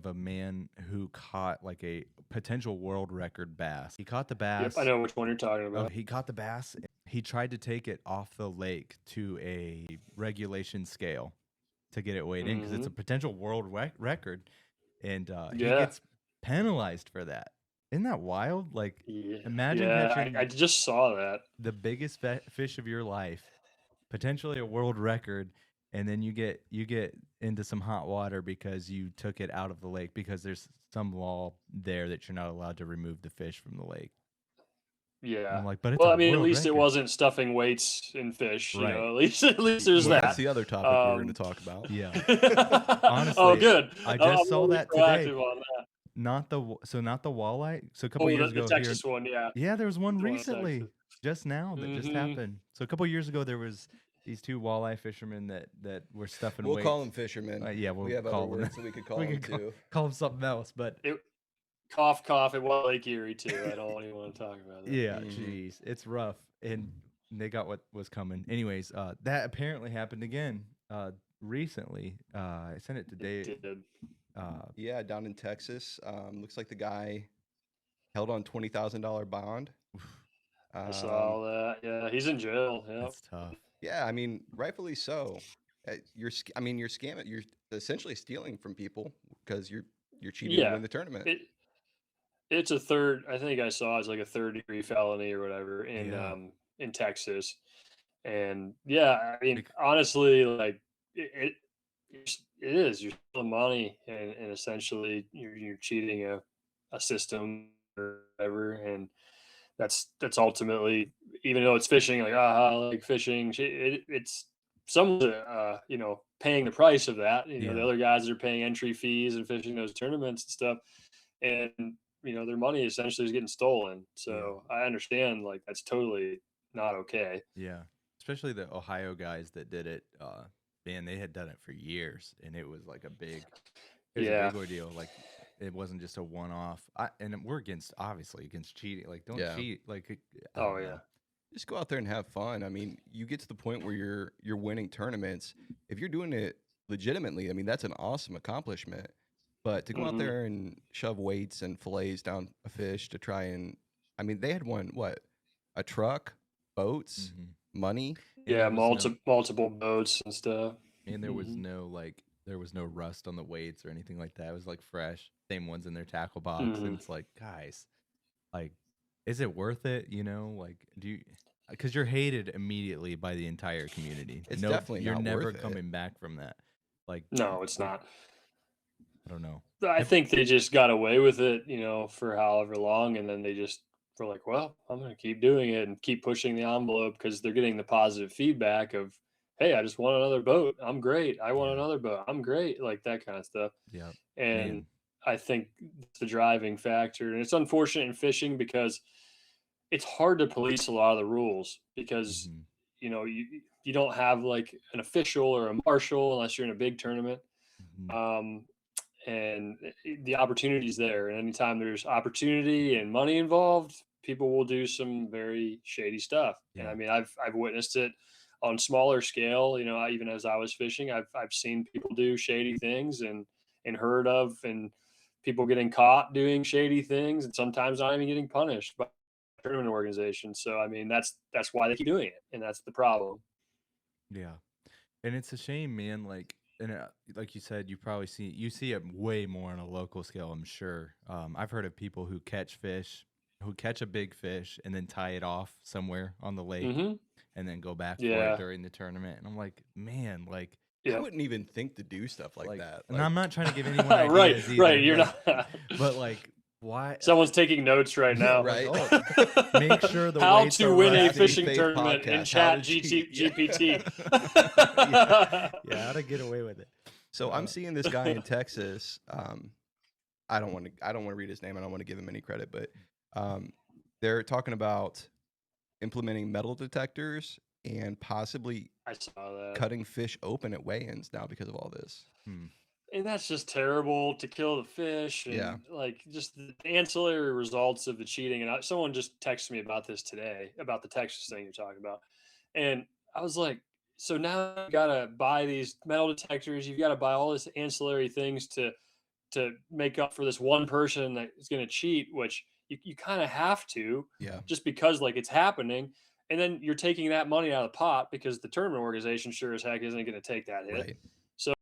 a man who caught like a potential world record bass. He caught the Yep, I bass. know which one you're talking Oh, about. he caught the bass. He tried to take it off the lake to a regulation scale to get it weighed in because it's a Hmm. potential world record, and he Yeah, gets penalized for that. Isn't that wild? Like, yeah, imagine yeah. I catching just saw that. the biggest fish of your life, potentially a world record, and then you get into some hot water because you took it out of the lake because there's some law there that you're not allowed to remove the fish from the lake. And Yeah. I'm like, but it's Well, a I mean, at world least it record, wasn't stuffing weights in fish. right? At least there's Well, that's that. the other topic we were going to Um, talk about. Yeah. oh, Honestly, good. I I'm just saw always that today. proactive on that. Not the walleye. So a couple Oh, years the ago here, Texas one, yeah. yeah, there was one The one in recently, Texas. just now that just Hmm. happened. So a couple years ago, there was these two walleye fishermen that were stuffing We'll call weights. them fishermen. Yeah, We we'll have other call them. words that we could call we them could too. call them something else, but It cough cough. It was Lake Erie too. I don't even want to talk about that. yeah, Mhm. jeez, it's rough, and they got what was coming. Anyways, that apparently happened again recently. I sent it to Dave. It did. Yeah, down in Texas. Looks like the guy held on $20,000 bond. I saw that. Yeah, he's in jail. Yep. That's tough. Yeah, I mean, rightfully so. I mean, you're scamming. You're essentially stealing from people because you're cheating to Yeah. win the tournament. It's a third. I think I saw it's like a third-degree felony or whatever Yeah. in Texas. And yeah, I mean, Bec- honestly, like it is. You're stealing money, and essentially you're cheating a system or whatever, and that's ultimately, even though it's fishing, like like fishing, it's someone's paying the price of that. The Yeah. other guys that are paying entry fees and fishing those tournaments and stuff, and their money essentially is getting stolen. Yeah. So I understand, like, that's totally not okay. Yeah. Especially the Ohio guys that did it. Man, they had done it for years, and it was like it was a Yeah. big ordeal. Like, it wasn't just a one-off. And we're obviously against cheating. Like, don't Yeah. cheat. Like, I Oh don't yeah. know. Just go out there and have fun. I mean, you get to the point where you're winning tournaments. If you're doing it legitimately, I mean, that's an awesome accomplishment. But to go out Hmm. there and shove weights and fillets down a fish to try and, I mean, they had won what? A truck, boats, Mhm. money. And Yeah, there was no, multiple boats and stuff. and there was Hmm. no there was no rust on the weights or anything like that. It was like fresh, same ones in their tackle box, and Hmm. it's like, guys, like, is it worth it? Like, do you? Because you're hated immediately by the entire community. It's No, definitely you're not never worth it. coming back from that. Like, No, it's not. I don't know. I Have, think they just got away with it, for however long, and then they just were like, "Well, I'm going to keep doing it and keep pushing the envelope because they're getting the positive feedback of, hey, I just want another boat. I'm great. I want yeah, another boat. I'm great." Like that kind of stuff. yeah, And man. I think it's the driving factor, and it's unfortunate in fishing because it's hard to police a lot of the rules because Hmm. you don't have like an official or a marshal unless you're in a big tournament. Hmm. Um, and the opportunity's there. And anytime there's opportunity and money involved, people will do some very shady stuff. And Yeah, I mean, I've witnessed it on smaller scale. Even as I was fishing, I've seen people do shady things and heard of and people getting caught doing shady things, and sometimes not even getting punished by tournament organization. So I mean, that's why they keep doing it, and that's the problem. yeah. And it's a shame, man. Like, and like you said, you see it way more on a local scale. I'm sure. I've heard of people who catch a big fish and then tie it off somewhere on the lake, Hmm. and then go back for it Yeah. during the tournament. And I'm like, man, like, I Yep. wouldn't even think to do stuff like like, that. and Like, I'm not trying to give anyone Right. ideas Right. either. You're Like, not. but like, why? Someone's taking notes right yeah, now. right. Like, make sure the How weights to are win a rusty. fishing Faith tournament in podcast. How to Chat cheat. Yeah. GPT. Yeah, how to get away with it. So I'm seeing this guy in Texas. I don't want to read his name. I don't want to give him any credit, but they're talking about implementing metal detectors and possibly I saw that. cutting fish open at weigh-ins now because of all this. And that's just terrible to kill the fish Yeah. and like just the ancillary results of the cheating. And someone just texted me about this today about the Texas thing you're talking about. And I was like, so now you got to buy these metal detectors. You've got to buy all this ancillary things to to make up for this one person that is going to cheat, which you kind of have to, Yeah. just because like it's happening. And then you're taking that money out of the pot because the tournament organization sure as heck isn't going to take that hit. Right.